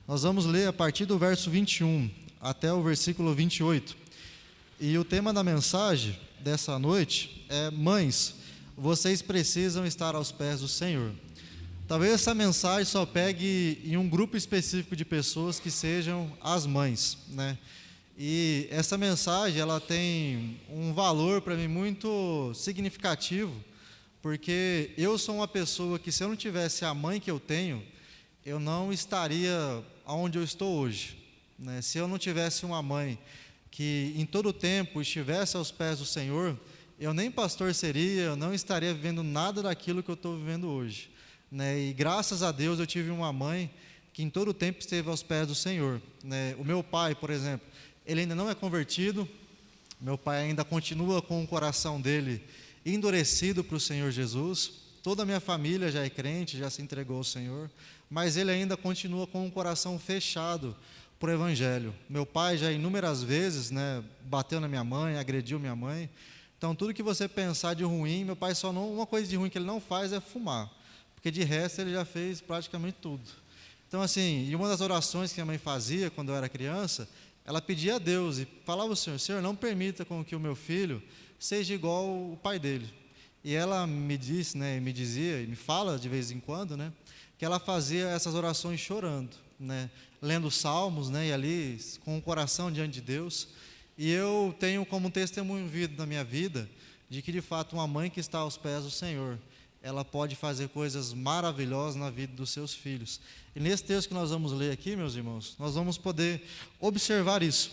Nós vamos ler a partir do verso 21 até o versículo 28. E o tema da mensagem dessa noite é: Mães, vocês precisam estar aos pés do Senhor. Talvez essa mensagem só pegue em um grupo específico de pessoas, que sejam as mães, né? E essa mensagem, ela tem um valor para mim muito significativo, porque eu sou uma pessoa que, se eu não tivesse a mãe que eu tenho, eu não estaria onde eu estou hoje, né? Se eu não tivesse uma mãe que em todo o tempo estivesse aos pés do Senhor, eu nem pastor seria, eu não estaria vivendo nada daquilo que eu estou vivendo hoje, né? E graças a Deus eu tive uma mãe que em todo o tempo esteve aos pés do Senhor, né? O meu pai, por exemplo, ele ainda não é convertido, meu pai ainda continua com o coração dele endurecido para o Senhor Jesus. Toda a minha família já é crente, já se entregou ao Senhor, mas ele ainda continua com o coração fechado para o Evangelho. Meu pai já inúmeras vezes, né, bateu na minha mãe, agrediu minha mãe. Então, tudo que você pensar de ruim, meu pai só não, uma coisa de ruim que ele não faz é fumar, porque de resto ele já fez praticamente tudo. Então, assim, e uma das orações que a mãe fazia quando eu era criança, ela pedia a Deus e falava ao Senhor: Senhor, não permita com que o meu filho seja igual o pai dele. E ela me disse, né, me dizia, e me fala de vez em quando, né, que ela fazia essas orações chorando, né, lendo salmos, né, e ali com o coração diante de Deus. E eu tenho como testemunho vivo na minha vida de que, de fato, uma mãe que está aos pés do Senhor, ela pode fazer coisas maravilhosas na vida dos seus filhos. E nesse texto que nós vamos ler aqui, meus irmãos, nós vamos poder observar isso.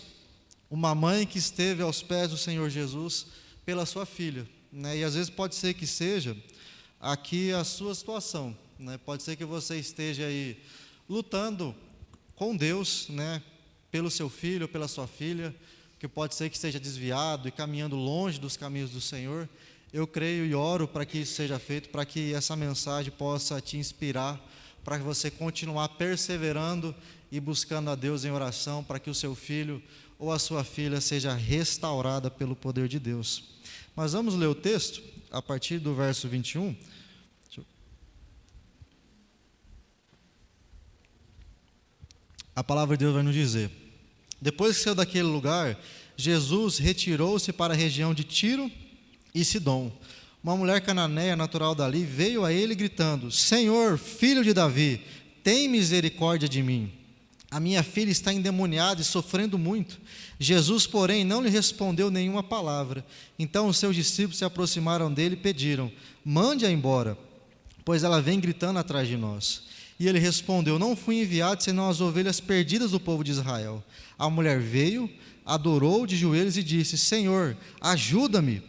Uma mãe que esteve aos pés do Senhor Jesus pela sua filha, né? E às vezes pode ser que seja aqui a sua situação, né? Pode ser que você esteja aí lutando com Deus, né, pelo seu filho, pela sua filha, que pode ser que esteja desviado e caminhando longe dos caminhos do Senhor. Eu creio e oro para que isso seja feito, para que essa mensagem possa te inspirar, para que você continuar perseverando e buscando a Deus em oração, para que o seu filho ou a sua filha seja restaurada pelo poder de Deus. Mas vamos ler o texto a partir do verso 21. A palavra de Deus vai nos dizer: depois que saiu daquele lugar, Jesus retirou-se para a região de Tiro e Sidom. Uma mulher cananeia natural dali veio a ele gritando: Senhor, filho de Davi, tem misericórdia de mim. A minha filha está endemoniada e sofrendo muito. Jesus, porém, não lhe respondeu nenhuma palavra. Então os seus discípulos se aproximaram dele e pediram: mande-a embora, pois ela vem gritando atrás de nós. E ele respondeu: não fui enviado senão as ovelhas perdidas do povo de Israel. A mulher veio, adorou de joelhos e disse: Senhor, ajuda-me.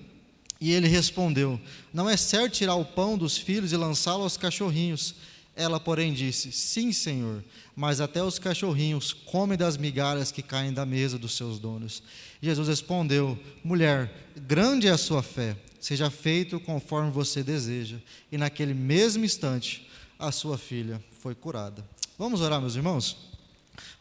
E ele respondeu: não é certo tirar o pão dos filhos e lançá-lo aos cachorrinhos. Ela, porém, disse: sim, Senhor, mas até os cachorrinhos comem das migalhas que caem da mesa dos seus donos. Jesus respondeu: mulher, grande é a sua fé, seja feito conforme você deseja. E naquele mesmo instante, a sua filha foi curada. Vamos orar, meus irmãos?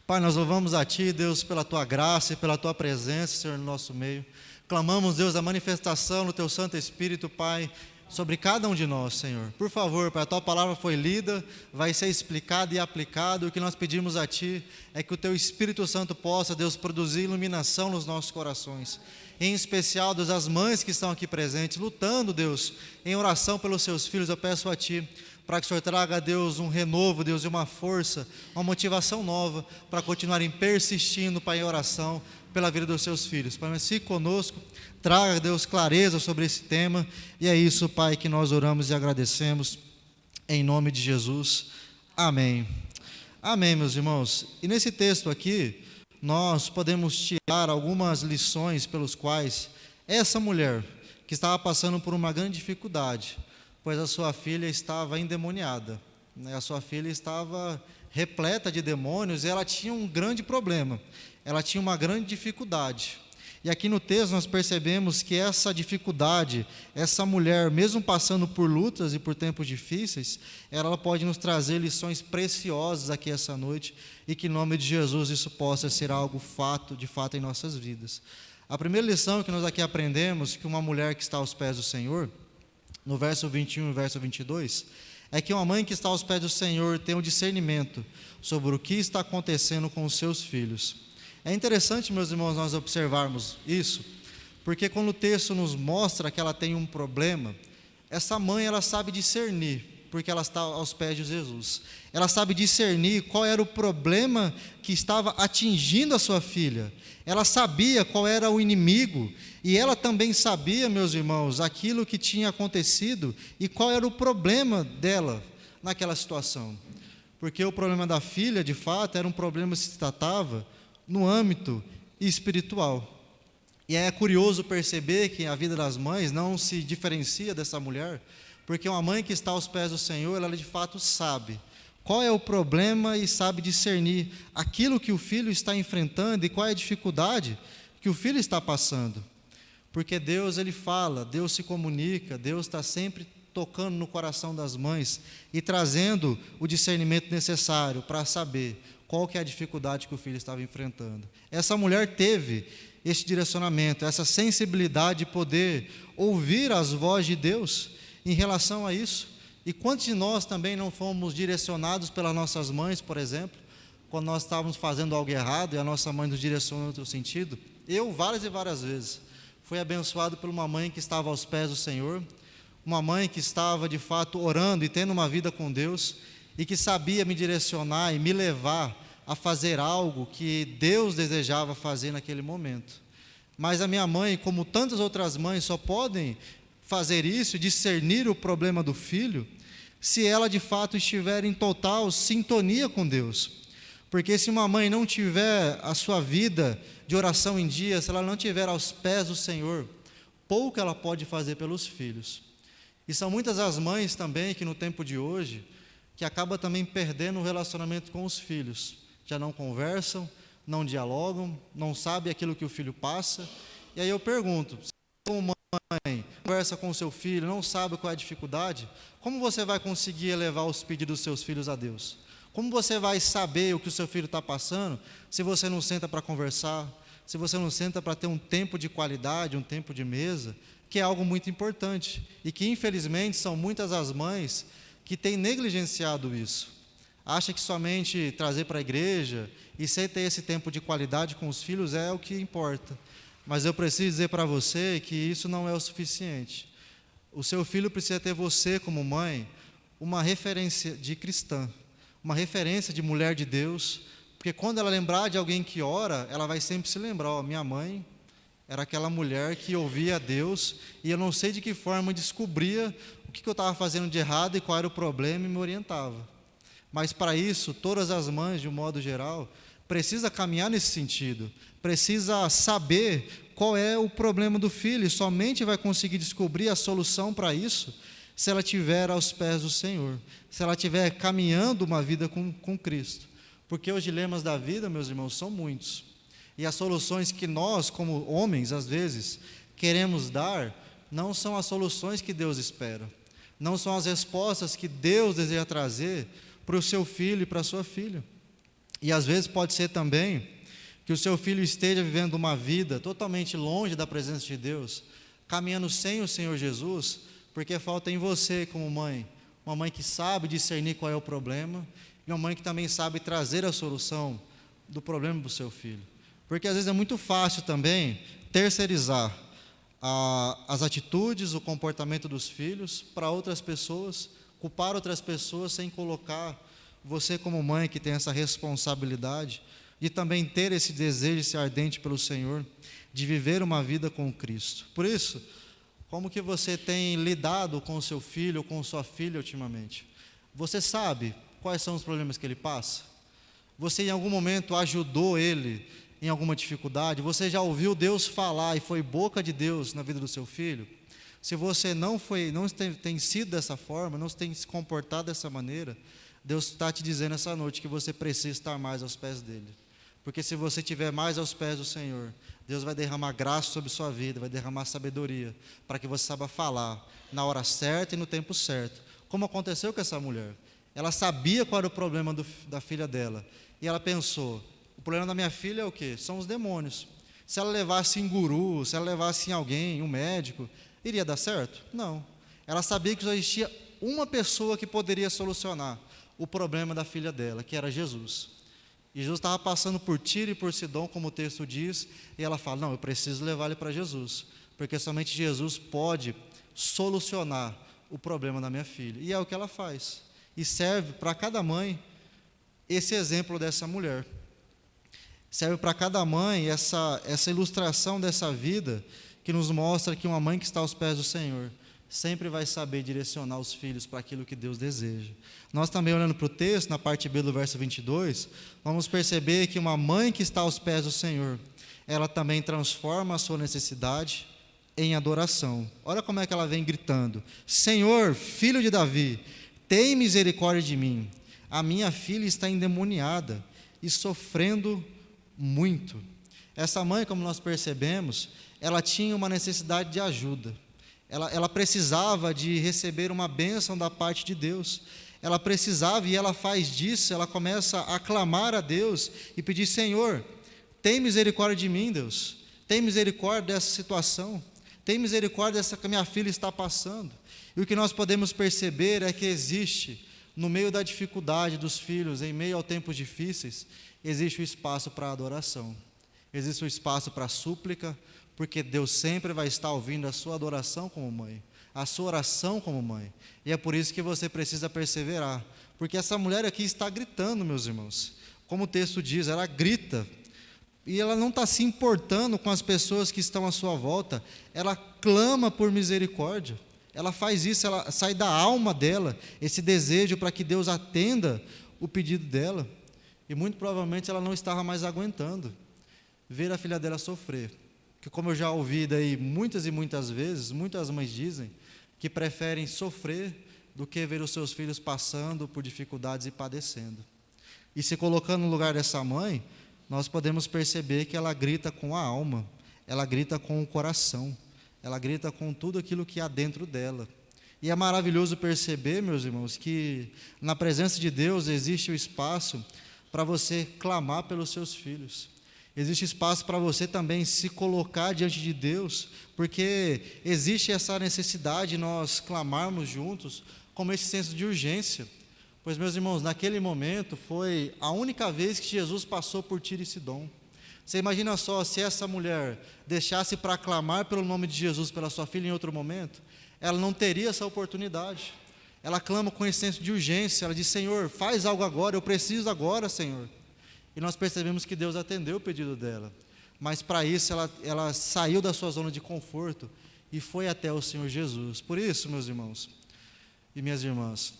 Pai, nós louvamos a Ti, Deus, pela Tua graça e pela Tua presença, Senhor, no nosso meio. Clamamos, Deus, a manifestação do Teu Santo Espírito, Pai, sobre cada um de nós, Senhor. Por favor, Pai, a Tua palavra foi lida, vai ser explicada e aplicada. O que nós pedimos a Ti é que o Teu Espírito Santo possa, Deus, produzir iluminação nos nossos corações. Em especial, Deus, as mães que estão aqui presentes, lutando, Deus, em oração pelos seus filhos, eu peço a Ti, para que o Senhor traga, Deus, um renovo, Deus, e uma força, uma motivação nova, para continuarem persistindo, Pai, em oração pela vida dos seus filhos. Pai, mas fique conosco, traga, Deus, clareza sobre esse tema, e é isso, Pai, que nós oramos e agradecemos, em nome de Jesus. Amém. Amém, meus irmãos. E nesse texto aqui, nós podemos tirar algumas lições pelos quais essa mulher, que estava passando por uma grande dificuldade, pois a sua filha estava endemoniada, né? A sua filha estava repleta de demônios e ela tinha um grande problema, ela tinha uma grande dificuldade. E aqui no texto nós percebemos que essa dificuldade, essa mulher, mesmo passando por lutas e por tempos difíceis, ela pode nos trazer lições preciosas aqui essa noite, e que em nome de Jesus isso possa ser algo de fato em nossas vidas. A primeira lição que nós aqui aprendemos, que uma mulher que está aos pés do Senhor, no verso 21 e verso 22, é que uma mãe que está aos pés do Senhor tem um discernimento sobre o que está acontecendo com os seus filhos. É interessante, meus irmãos, nós observarmos isso, porque quando o texto nos mostra que ela tem um problema, essa mãe, ela sabe discernir, porque ela está aos pés de Jesus. Ela sabe discernir qual era o problema que estava atingindo a sua filha. Ela sabia qual era o inimigo, e ela também sabia, meus irmãos, aquilo que tinha acontecido e qual era o problema dela naquela situação. Porque o problema da filha, de fato, era um problema que se tratava no âmbito espiritual. E é curioso perceber que a vida das mães não se diferencia dessa mulher, porque uma mãe que está aos pés do Senhor, ela de fato sabe qual é o problema e sabe discernir aquilo que o filho está enfrentando e qual é a dificuldade que o filho está passando. Porque Deus, ele fala, Deus se comunica, Deus está sempre tocando no coração das mães e trazendo o discernimento necessário para saber qual que é a dificuldade que o filho estava enfrentando. Essa mulher teve esse direcionamento, essa sensibilidade de poder ouvir as vozes de Deus em relação a isso. E quantos de nós também não fomos direcionados pelas nossas mães, por exemplo, quando nós estávamos fazendo algo errado e a nossa mãe nos direcionou em outro sentido? Eu, várias e várias vezes, fui abençoado por uma mãe que estava aos pés do Senhor, uma mãe que estava de fato orando e tendo uma vida com Deus, e que sabia me direcionar e me levar a fazer algo que Deus desejava fazer naquele momento. Mas a minha mãe, como tantas outras mães, só podem fazer isso, discernir o problema do filho, se ela de fato estiver em total sintonia com Deus. Porque se uma mãe não tiver a sua vida de oração em dia, se ela não estiver aos pés do Senhor, pouco ela pode fazer pelos filhos. E são muitas as mães também que no tempo de hoje, que acabam também perdendo o relacionamento com os filhos. Já não conversam, não dialogam, não sabem aquilo que o filho passa. E aí eu pergunto, se como mãe conversa com o seu filho, não sabe qual é a dificuldade, como você vai conseguir elevar os pedidos dos seus filhos a Deus? Como você vai saber o que o seu filho está passando, se você não senta para conversar, se você não senta para ter um tempo de qualidade, um tempo de mesa, que é algo muito importante, e que infelizmente são muitas as mães que têm negligenciado isso. Acha que somente trazer para a igreja e sem ter esse tempo de qualidade com os filhos é o que importa. Mas eu preciso dizer para você que isso não é o suficiente. O seu filho precisa ter você como mãe, uma referência de cristã, uma referência de mulher de Deus, porque quando ela lembrar de alguém que ora, ela vai sempre se lembrar, ó, minha mãe era aquela mulher que ouvia a Deus, e eu não sei de que forma descobria o que eu estava fazendo de errado e qual era o problema e me orientava. Mas para isso, todas as mães, de um modo geral, precisa caminhar nesse sentido, precisa saber qual é o problema do filho, e somente vai conseguir descobrir a solução para isso se ela estiver aos pés do Senhor, se ela estiver caminhando uma vida com Cristo. Porque os dilemas da vida, meus irmãos, são muitos. E as soluções que nós, como homens, às vezes, queremos dar, não são as soluções que Deus espera. Não são as respostas que Deus deseja trazer para o seu filho e para a sua filha. E às vezes pode ser também que o seu filho esteja vivendo uma vida totalmente longe da presença de Deus, caminhando sem o Senhor Jesus, porque falta em você como mãe, uma mãe que sabe discernir qual é o problema, e uma mãe que também sabe trazer a solução do problema para o seu filho. Porque às vezes é muito fácil também terceirizar as atitudes, o comportamento dos filhos para outras pessoas, culpar outras pessoas sem colocar você como mãe que tem essa responsabilidade de também ter esse desejo, esse ardente pelo Senhor, de viver uma vida com Cristo. Por isso, como que você tem lidado com o seu filho ou com sua filha ultimamente? Você sabe quais são os problemas que ele passa? Você em algum momento ajudou ele em alguma dificuldade? Você já ouviu Deus falar e foi boca de Deus na vida do seu filho? Se você não tem sido dessa forma, não tem se comportado dessa maneira, Deus está te dizendo essa noite que você precisa estar mais aos pés dele. Porque se você estiver mais aos pés do Senhor, Deus vai derramar graça sobre sua vida, vai derramar sabedoria, para que você saiba falar na hora certa e no tempo certo. Como aconteceu com essa mulher. Ela sabia qual era o problema da filha dela. E ela pensou, o problema da minha filha é o quê? São os demônios. Se ela levasse em guru, se ela levasse em alguém, um médico, iria dar certo? Não. Ela sabia que só existia uma pessoa que poderia solucionar o problema da filha dela, que era Jesus. E Jesus estava passando por Tiro e por Sidom, como o texto diz, e ela fala: não, eu preciso levar ele para Jesus, porque somente Jesus pode solucionar o problema da minha filha. E é o que ela faz. E serve para cada mãe esse exemplo dessa mulher. Serve para cada mãe essa ilustração dessa vida, que nos mostra que uma mãe que está aos pés do Senhor sempre vai saber direcionar os filhos para aquilo que Deus deseja. Nós também, olhando para o texto, na parte B do verso 22, vamos perceber que uma mãe que está aos pés do Senhor, ela também transforma a sua necessidade em adoração. Olha como é que ela vem gritando: Senhor, filho de Davi, tem misericórdia de mim, a minha filha está endemoniada e sofrendo muito. Essa mãe, como nós percebemos, ela tinha uma necessidade de ajuda. Ela precisava de receber uma bênção da parte de Deus. Ela precisava, e ela faz disso, ela começa a clamar a Deus e pedir: Senhor, tem misericórdia de mim, Deus. Tem misericórdia dessa situação. Tem misericórdia dessa que a minha filha está passando. E o que nós podemos perceber é que existe, no meio da dificuldade dos filhos, em meio a tempos difíceis, existe o espaço para adoração. Existe o espaço para súplica, porque Deus sempre vai estar ouvindo a sua adoração como mãe, a sua oração como mãe. E é por isso que você precisa perseverar, porque essa mulher aqui está gritando, meus irmãos. Como o texto diz, ela grita, e ela não está se importando com as pessoas que estão à sua volta, ela clama por misericórdia. Ela faz isso, ela sai da alma dela, esse desejo para que Deus atenda o pedido dela. E muito provavelmente ela não estava mais aguentando ver a filha dela sofrer. Que, como eu já ouvi daí muitas e muitas vezes, muitas mães dizem que preferem sofrer do que ver os seus filhos passando por dificuldades e padecendo. E se colocando no lugar dessa mãe, nós podemos perceber que ela grita com a alma, ela grita com o coração, ela grita com tudo aquilo que há dentro dela. E é maravilhoso perceber, meus irmãos, que na presença de Deus existe o espaço para você clamar pelos seus filhos. Existe espaço para você também se colocar diante de Deus, porque existe essa necessidade de nós clamarmos juntos, como esse senso de urgência. Pois, meus irmãos, naquele momento foi a única vez que Jesus passou por Tiro e Sidom. Você imagina só, se essa mulher deixasse para clamar pelo nome de Jesus pela sua filha em outro momento, ela não teria essa oportunidade. Ela clama com esse senso de urgência, ela diz: Senhor, faz algo agora, eu preciso agora, Senhor. E nós percebemos que Deus atendeu o pedido dela, mas para isso ela saiu da sua zona de conforto e foi até o Senhor Jesus. Por isso, meus irmãos e minhas irmãs,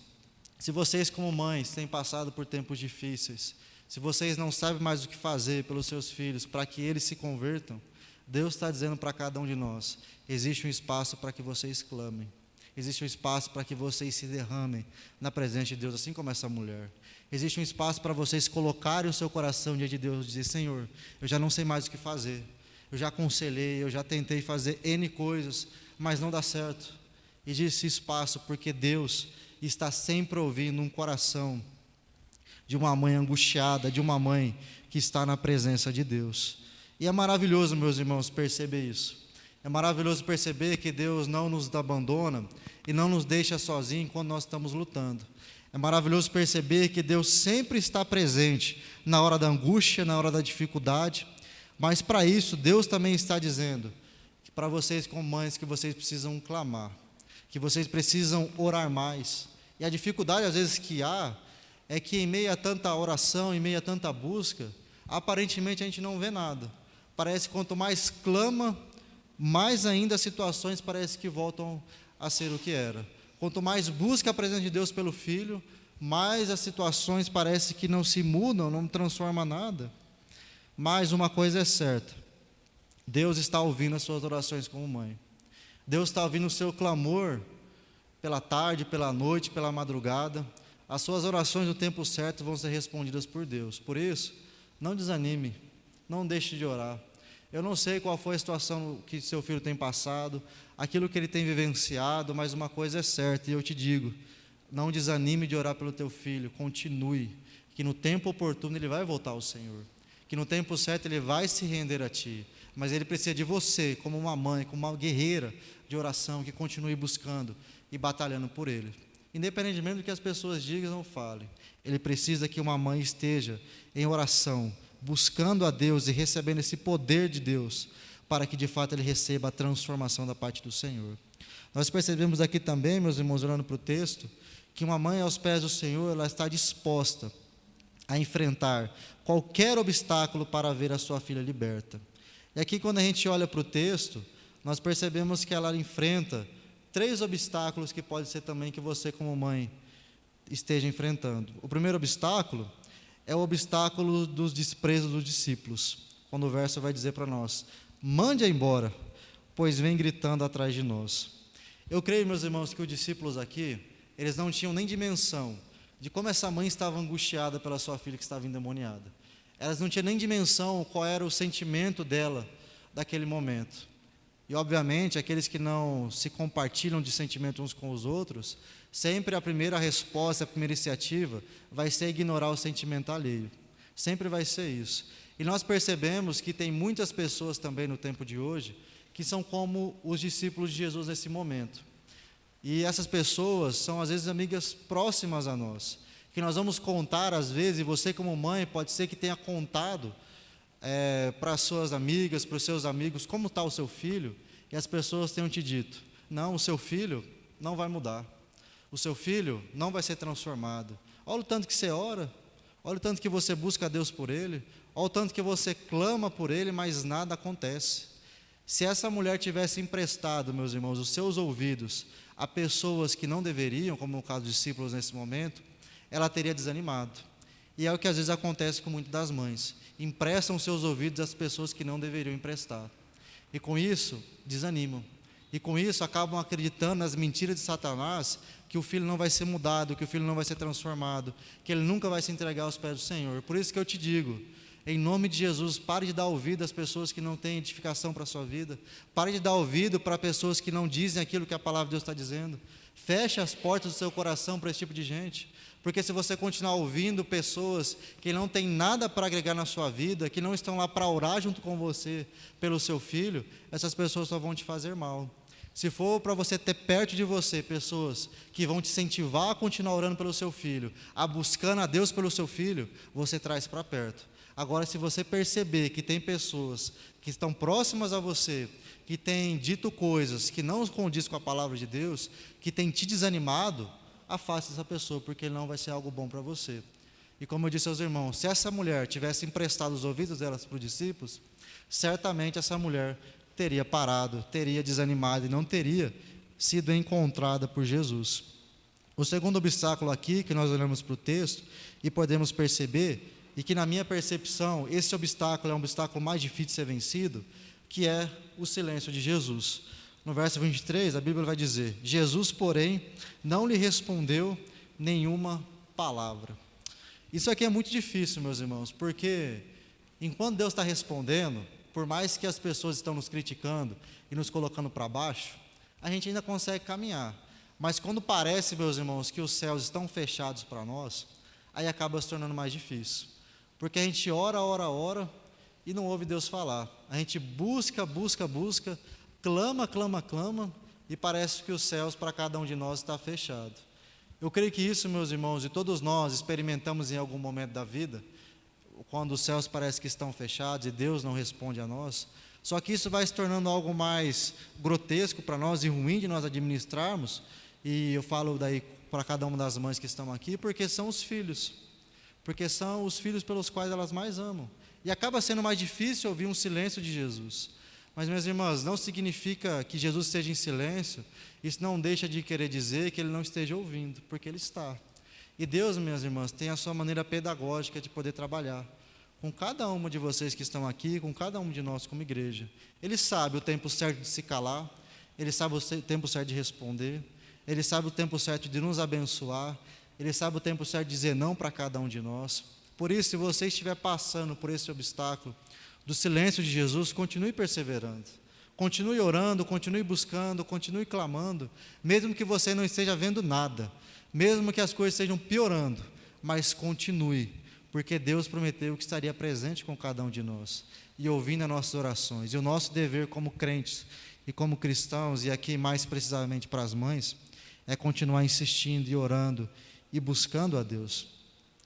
se vocês como mães têm passado por tempos difíceis, se vocês não sabem mais o que fazer pelos seus filhos para que eles se convertam, Deus está dizendo para cada um de nós: existe um espaço para que vocês clamem, existe um espaço para que vocês se derramem na presença de Deus, assim como essa mulher. Existe um espaço para vocês colocarem o seu coração diante de Deus e dizer: Senhor, eu já não sei mais o que fazer, eu já aconselhei, eu já tentei fazer N coisas, mas não dá certo. Existe espaço porque Deus está sempre ouvindo um coração de uma mãe angustiada, de uma mãe que está na presença de Deus. E é maravilhoso, meus irmãos, perceber isso. É maravilhoso perceber que Deus não nos abandona e não nos deixa sozinhos quando nós estamos lutando. É maravilhoso perceber que Deus sempre está presente na hora da angústia, na hora da dificuldade, mas para isso Deus também está dizendo que para vocês como mães, que vocês precisam clamar, que vocês precisam orar mais. E a dificuldade às vezes que há é que em meio a tanta oração, em meio a tanta busca, aparentemente a gente não vê nada. Parece que quanto mais clama, mais ainda as situações parece que voltam a ser o que era. Quanto mais busca a presença de Deus pelo filho, mais as situações parece que não se mudam, não transformam nada. Mas uma coisa é certa: Deus está ouvindo as suas orações como mãe. Deus está ouvindo o seu clamor pela tarde, pela noite, pela madrugada. As suas orações no tempo certo vão ser respondidas por Deus. Por isso, não desanime, não deixe de orar. Eu não sei qual foi a situação que seu filho tem passado, aquilo que ele tem vivenciado, mas uma coisa é certa, e eu te digo: não desanime de orar pelo teu filho, continue, que no tempo oportuno ele vai voltar ao Senhor, que no tempo certo ele vai se render a ti, mas ele precisa de você, como uma mãe, como uma guerreira de oração, que continue buscando e batalhando por ele. independentemente do que as pessoas digam ou falem. Ele precisa que uma mãe esteja em oração, buscando a Deus e recebendo esse poder de Deus, para que de fato ele receba a transformação da parte do Senhor. Nós percebemos aqui também, meus irmãos, olhando para o texto, que uma mãe aos pés do Senhor, ela está disposta a enfrentar qualquer obstáculo para ver a sua filha liberta. E aqui, quando a gente olha para o texto, nós percebemos que ela enfrenta 3 obstáculos que pode ser também que você, como mãe, esteja enfrentando. O primeiro obstáculo é o obstáculo dos desprezos dos discípulos, quando o verso vai dizer para nós: mande-a embora, pois vem gritando atrás de nós. Eu creio, meus irmãos, que os discípulos aqui, eles não tinham nem dimensão de como essa mãe estava angustiada pela sua filha que estava endemoniada. Elas não tinham nem dimensão qual era o sentimento dela daquele momento. E obviamente, aqueles que não se compartilham de sentimento uns com os outros, sempre a primeira resposta, a primeira iniciativa vai ser ignorar o sentimento alheio. Sempre vai ser isso. E nós percebemos que tem muitas pessoas também no tempo de hoje que são como os discípulos de Jesus nesse momento. E essas pessoas são às vezes amigas próximas a nós, que nós vamos contar às vezes, e você como mãe pode ser que tenha contado para as suas amigas, para os seus amigos, como está o seu filho, e as pessoas tenham te dito: não, o seu filho não vai mudar, o seu filho não vai ser transformado. Olha o tanto que você ora, olha o tanto que você busca a Deus por ele, olha o tanto que você clama por ele, mas nada acontece. Se essa mulher tivesse emprestado, meus irmãos, os seus ouvidos a pessoas que não deveriam, como no caso dos discípulos nesse momento, ela teria desanimado. E é o que às vezes acontece com muitas das mães: emprestam seus ouvidos às pessoas que não deveriam emprestar, e com isso desanimam, e com isso acabam acreditando nas mentiras de Satanás, que o filho não vai ser mudado, que o filho não vai ser transformado, que ele nunca vai se entregar aos pés do Senhor. Por isso que eu te digo, em nome de Jesus, pare de dar ouvido às pessoas que não têm edificação para a sua vida. Pare de dar ouvido para pessoas que não dizem aquilo que a palavra de Deus está dizendo. Feche as portas do seu coração para esse tipo de gente. Porque se você continuar ouvindo pessoas que não têm nada para agregar na sua vida, que não estão lá para orar junto com você pelo seu filho, essas pessoas só vão te fazer mal. Se for para você ter perto de você pessoas que vão te incentivar a continuar orando pelo seu filho, a buscando a Deus pelo seu filho, você traz para perto. Agora, se você perceber que tem pessoas que estão próximas a você, que têm dito coisas que não condiz com a palavra de Deus, que têm te desanimado, afaste essa pessoa, porque não vai ser algo bom para você. E como eu disse aos irmãos, se essa mulher tivesse emprestado os ouvidos delas para os discípulos, certamente essa mulher teria parado, teria desanimado e não teria sido encontrada por Jesus. O segundo obstáculo aqui, que nós olhamos para o texto e podemos perceber, e que na minha percepção, esse obstáculo é um obstáculo mais difícil de ser vencido, que é o silêncio de Jesus. No verso 23, a Bíblia vai dizer: Jesus, porém, não lhe respondeu nenhuma palavra. Isso aqui é muito difícil, meus irmãos, porque enquanto Deus está respondendo, por mais que as pessoas estão nos criticando e nos colocando para baixo, a gente ainda consegue caminhar. Mas quando parece, meus irmãos, que os céus estão fechados para nós, aí acaba se tornando mais difícil. Porque a gente ora e não ouve Deus falar. A gente busca, clama, e parece que os céus para cada um de nós está fechado. Eu creio que isso, meus irmãos, e todos nós experimentamos em algum momento da vida, quando os céus parecem que estão fechados e Deus não responde a nós. Só que isso vai se tornando algo mais grotesco para nós e ruim de nós administrarmos. E eu falo daí para cada uma das mães que estão aqui, porque são os filhos. Porque são os filhos pelos quais elas mais amam. E acaba sendo mais difícil ouvir um silêncio de Jesus. Mas, minhas irmãs, não significa que Jesus esteja em silêncio. Isso não deixa de querer dizer que Ele não esteja ouvindo, porque Ele está. E Deus, minhas irmãs, tem a sua maneira pedagógica de poder trabalhar com cada uma de vocês que estão aqui, com cada um de nós como igreja. Ele sabe o tempo certo de se calar, Ele sabe o tempo certo de responder, Ele sabe o tempo certo de nos abençoar, Ele sabe o tempo certo de dizer não para cada um de nós. Por isso, se você estiver passando por esse obstáculo do silêncio de Jesus, continue perseverando. Continue orando, continue buscando, continue clamando, mesmo que você não esteja vendo nada, mesmo que as coisas estejam piorando, mas continue, porque Deus prometeu que estaria presente com cada um de nós e ouvindo as nossas orações. E o nosso dever como crentes e como cristãos, e aqui mais precisamente para as mães, é continuar insistindo e orando e buscando a Deus.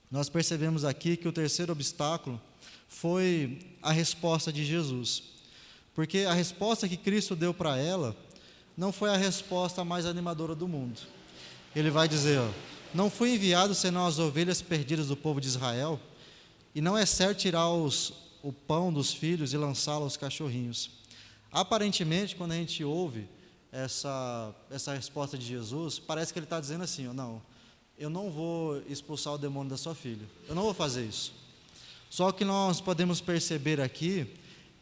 Nós percebemos aqui que o terceiro obstáculo foi a resposta de Jesus, porque a resposta que Cristo deu para ela não foi a resposta mais animadora do mundo. Ele vai dizer, não fui enviado senão as ovelhas perdidas do povo de Israel, e não é certo tirar o pão dos filhos e lançá-lo aos cachorrinhos. Aparentemente, quando a gente ouve essa resposta de Jesus, parece que ele está dizendo assim, não, eu não vou expulsar o demônio da sua filha, eu não vou fazer isso. Só que nós podemos perceber aqui,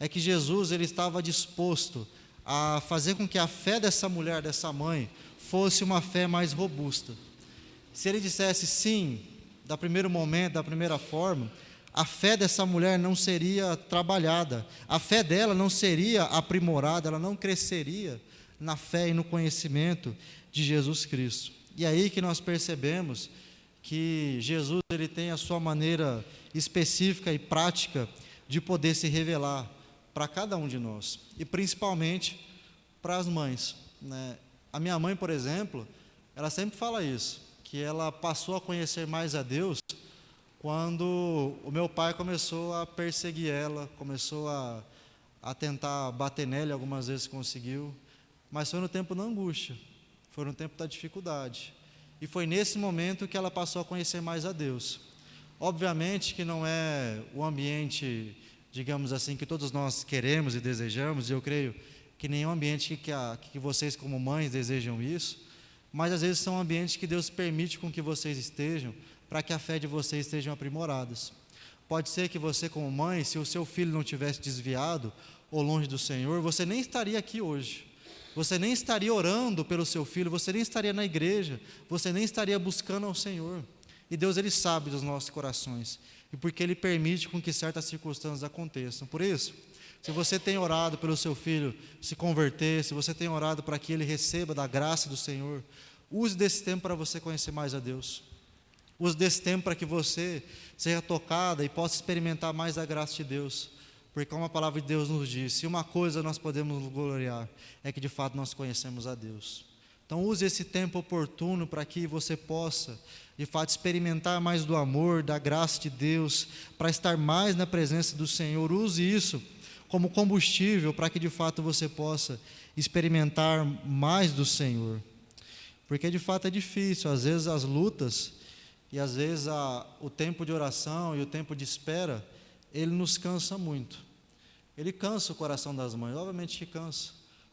é que Jesus ele estava disposto a fazer com que a fé dessa mulher, dessa mãe, fosse uma fé mais robusta. Se ele dissesse sim, da primeiro momento, da primeira forma, a fé dessa mulher não seria trabalhada, a fé dela não seria aprimorada, ela não cresceria na fé e no conhecimento de Jesus Cristo. E aí que nós percebemos que Jesus ele tem a sua maneira específica e prática de poder se revelar para cada um de nós, e principalmente para as mães, né? A minha mãe, por exemplo, ela sempre fala isso, que ela passou a conhecer mais a Deus quando o meu pai começou a perseguir ela, começou a tentar bater nela, algumas vezes conseguiu, mas foi no tempo da angústia, foi no tempo da dificuldade, e foi nesse momento que ela passou a conhecer mais a Deus. Obviamente que não é o ambiente, digamos assim, que todos nós queremos e desejamos, e eu creio que nenhum ambiente que vocês como mães desejam isso, mas às vezes são ambientes que Deus permite com que vocês estejam, para que a fé de vocês estejam aprimoradas. Pode ser que você como mãe, se o seu filho não tivesse desviado ou longe do Senhor, você nem estaria aqui hoje, você nem estaria orando pelo seu filho, você nem estaria na igreja, você nem estaria buscando ao Senhor. E Deus ele sabe dos nossos corações, e porque Ele permite com que certas circunstâncias aconteçam. Por isso, se você tem orado pelo seu filho se converter, se você tem orado para que ele receba da graça do Senhor, use desse tempo para você conhecer mais a Deus. Use desse tempo para que você seja tocada e possa experimentar mais a graça de Deus. Porque como a palavra de Deus nos diz, se uma coisa nós podemos nos gloriar, é que de fato nós conhecemos a Deus. Então use esse tempo oportuno para que você possa, de fato, experimentar mais do amor, da graça de Deus, para estar mais na presença do Senhor. Use isso como combustível para que de fato você possa experimentar mais do Senhor. Porque de fato é difícil, às vezes as lutas e às vezes o tempo de oração e o tempo de espera, ele nos cansa muito. Ele cansa o coração das mães, obviamente que cansa,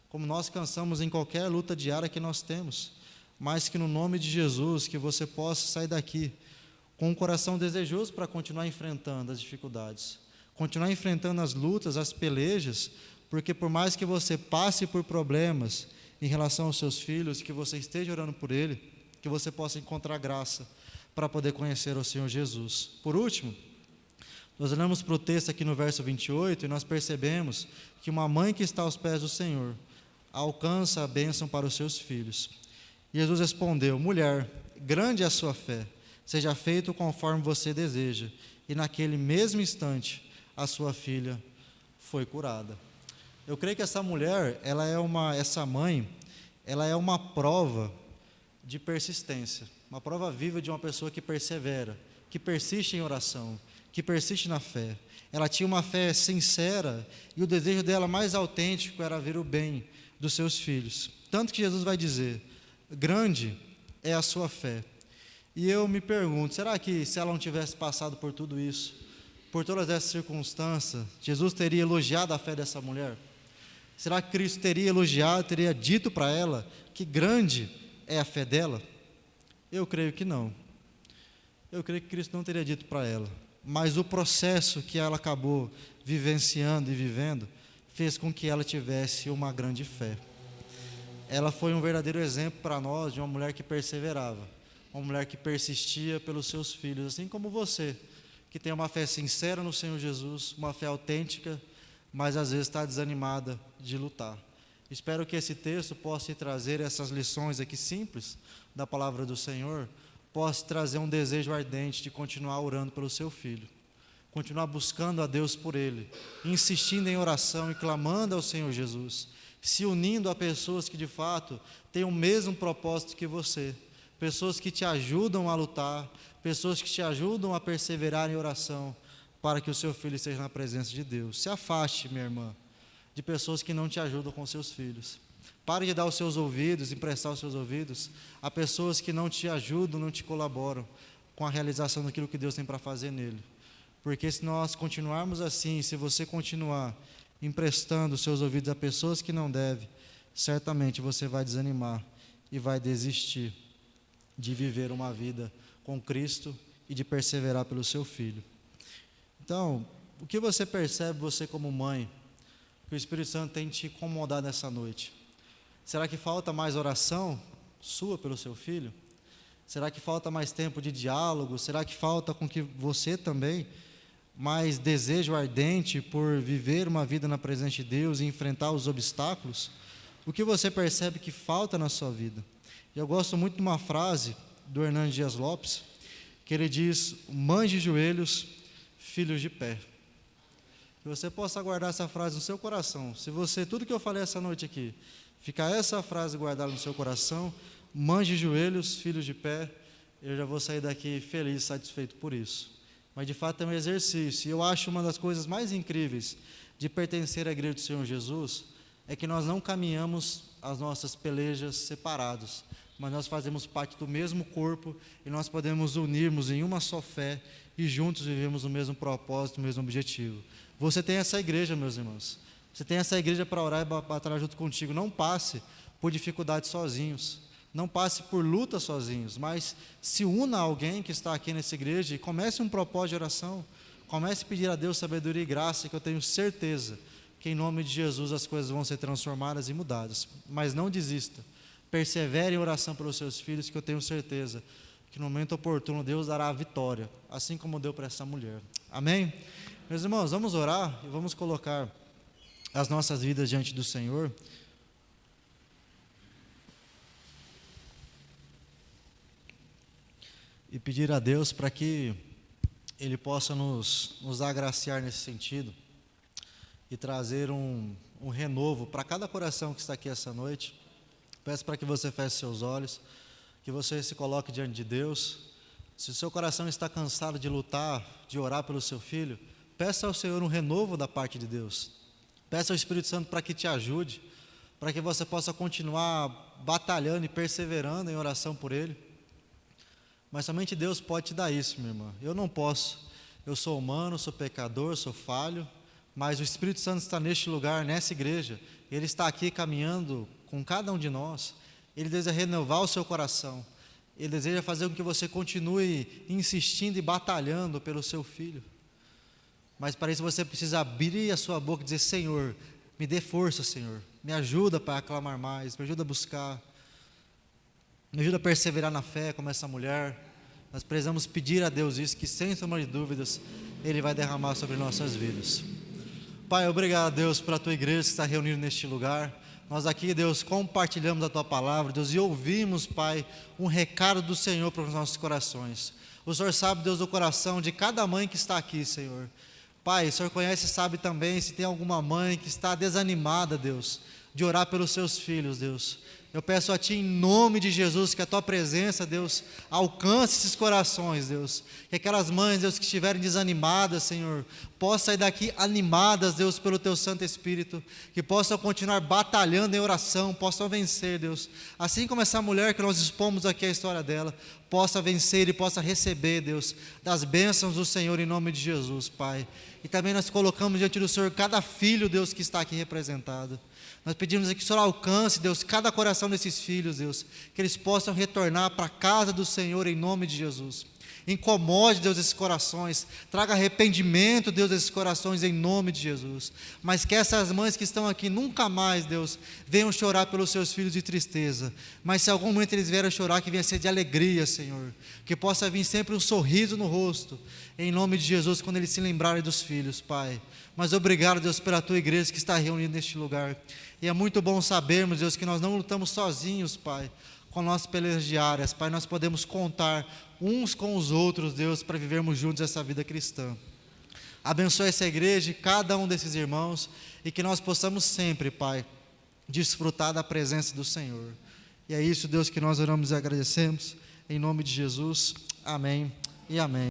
como nós cansamos em qualquer luta diária que nós temos, mas que no nome de Jesus, que você possa sair daqui com um coração desejoso para continuar enfrentando as dificuldades, continuar enfrentando as lutas, as pelejas, porque por mais que você passe por problemas em relação aos seus filhos, que você esteja orando por ele, que você possa encontrar graça para poder conhecer o Senhor Jesus. Por último, nós olhamos para o texto aqui no verso 28 e nós percebemos que uma mãe que está aos pés do Senhor alcança a bênção para os seus filhos. Jesus respondeu: mulher, grande é a sua fé, seja feito conforme você deseja. E naquele mesmo instante, a sua filha foi curada. Eu creio que essa mulher, essa mãe, ela é uma prova de persistência, uma prova viva de uma pessoa que persevera, que persiste em oração, que persiste na fé. Ela tinha uma fé sincera e o desejo dela mais autêntico era ver o bem dos seus filhos. Tanto que Jesus vai dizer: grande é a sua fé. E eu me pergunto, será que se ela não tivesse passado por tudo isso, por todas essas circunstâncias, Jesus teria elogiado a fé dessa mulher? Será que Cristo teria elogiado, teria dito para ela que grande é a fé dela? Eu creio que não. Eu creio que Cristo não teria dito para ela. Mas o processo que ela acabou vivenciando e vivendo fez com que ela tivesse uma grande fé. Ela foi um verdadeiro exemplo para nós de uma mulher que perseverava, uma mulher que persistia pelos seus filhos, assim como você, que tem uma fé sincera no Senhor Jesus, uma fé autêntica, mas às vezes está desanimada de lutar. Espero que esse texto possa trazer essas lições aqui simples da palavra do Senhor, possa trazer um desejo ardente de continuar orando pelo seu filho, continuar buscando a Deus por ele, insistindo em oração e clamando ao Senhor Jesus, se unindo a pessoas que de fato têm o mesmo propósito que você, pessoas que te ajudam a lutar, pessoas que te ajudam a perseverar em oração, para que o seu filho esteja na presença de Deus. Se afaste, minha irmã, de pessoas que não te ajudam com seus filhos. Pare de dar os seus ouvidos, emprestar os seus ouvidos a pessoas que não te ajudam, não te colaboram com a realização daquilo que Deus tem para fazer nele. Porque se nós continuarmos assim, se você continuar emprestando os seus ouvidos a pessoas que não devem, certamente você vai desanimar e vai desistir de viver uma vida com Cristo e de perseverar pelo seu filho. Então, o que você percebe, você como mãe, que o Espírito Santo tem te incomodado nessa noite? Será que falta mais oração sua pelo seu filho? Será que falta mais tempo de diálogo? Será que falta com que você também mais desejo ardente por viver uma vida na presença de Deus e enfrentar os obstáculos? O que você percebe que falta na sua vida? Eu gosto muito de uma frase do Hernando Dias Lopes, que ele diz: mães de joelhos, filhos de pé. Que você possa guardar essa frase no seu coração. Se você, tudo que eu falei essa noite aqui, ficar essa frase guardada no seu coração, mães de joelhos, filhos de pé, eu já vou sair daqui feliz, satisfeito por isso. Mas de fato é um exercício, e eu acho uma das coisas mais incríveis de pertencer à igreja do Senhor Jesus, é que nós não caminhamos as nossas pelejas separados, mas nós fazemos parte do mesmo corpo, e nós podemos unirmos em uma só fé, e juntos vivemos o mesmo propósito, o mesmo objetivo. Você tem essa igreja, meus irmãos, você tem essa igreja para orar e batalhar junto contigo. Não passe por dificuldades sozinhos, não passe por lutas sozinhos, mas se una a alguém que está aqui nessa igreja e comece um propósito de oração, comece a pedir a Deus sabedoria e graça, que eu tenho certeza que em nome de Jesus as coisas vão ser transformadas e mudadas. Mas não desista, persevere em oração pelos seus filhos, que eu tenho certeza que no momento oportuno Deus dará a vitória, assim como deu para essa mulher. Amém? Meus irmãos, vamos orar e vamos colocar as nossas vidas diante do Senhor. E pedir a Deus para que Ele possa nos agraciar nesse sentido e trazer um renovo para cada coração que está aqui essa noite. Peço para que você feche seus olhos, que você se coloque diante de Deus. Se o seu coração está cansado de lutar, de orar pelo seu filho, peça ao Senhor um renovo da parte de Deus. Peça ao Espírito Santo para que te ajude, para que você possa continuar batalhando e perseverando em oração por ele. Mas somente Deus pode te dar isso, minha irmã. Eu não posso. Eu sou humano, sou pecador, sou falho, mas o Espírito Santo está neste lugar, nessa igreja. Ele está aqui caminhando com cada um de nós. Ele deseja renovar o seu coração. Ele deseja fazer com que você continue insistindo e batalhando pelo seu filho. Mas para isso você precisa abrir a sua boca e dizer: Senhor, me dê força, Senhor. Me ajuda para aclamar mais, me ajuda a buscar. Me ajuda a perseverar na fé como essa mulher. Nós precisamos pedir a Deus isso, que sem sombra de dúvidas Ele vai derramar sobre nossas vidas. Pai, obrigado, Deus, pela Tua igreja que está reunida neste lugar. Nós aqui, Deus, compartilhamos a Tua palavra, Deus, e ouvimos, Pai, um recado do Senhor para os nossos corações. O Senhor sabe, Deus, do coração de cada mãe que está aqui, Senhor. Pai, o Senhor conhece e sabe também se tem alguma mãe que está desanimada, Deus, de orar pelos seus filhos, Deus. Eu peço a Ti, em nome de Jesus, que a Tua presença, Deus, alcance esses corações, Deus. Que aquelas mães, Deus, que estiverem desanimadas, Senhor, possam sair daqui animadas, Deus, pelo Teu Santo Espírito. Que possam continuar batalhando em oração, possam vencer, Deus. Assim como essa mulher que nós expomos aqui a história dela, possa vencer e possa receber, Deus, das bênçãos do Senhor, em nome de Jesus, Pai. E também nós colocamos diante do Senhor cada filho, Deus, que está aqui representado. Nós pedimos que o Senhor alcance, Deus, cada coração desses filhos, Deus, que eles possam retornar para a casa do Senhor em nome de Jesus. Incomode, Deus, esses corações, traga arrependimento, Deus, desses corações em nome de Jesus. Mas que essas mães que estão aqui nunca mais, Deus, venham chorar pelos seus filhos de tristeza. Mas se algum momento eles vierem chorar, que venha ser de alegria, Senhor. Que possa vir sempre um sorriso no rosto, em nome de Jesus, quando eles se lembrarem dos filhos, Pai. Mas obrigado, Deus, pela Tua igreja que está reunida neste lugar. E é muito bom sabermos, Deus, que nós não lutamos sozinhos, Pai, com nossas pelejas diárias, Pai. Nós podemos contar uns com os outros, Deus, para vivermos juntos essa vida cristã. Abençoe essa igreja e cada um desses irmãos, e que nós possamos sempre, Pai, desfrutar da presença do Senhor. E é isso, Deus, que nós oramos e agradecemos, em nome de Jesus, amém e amém.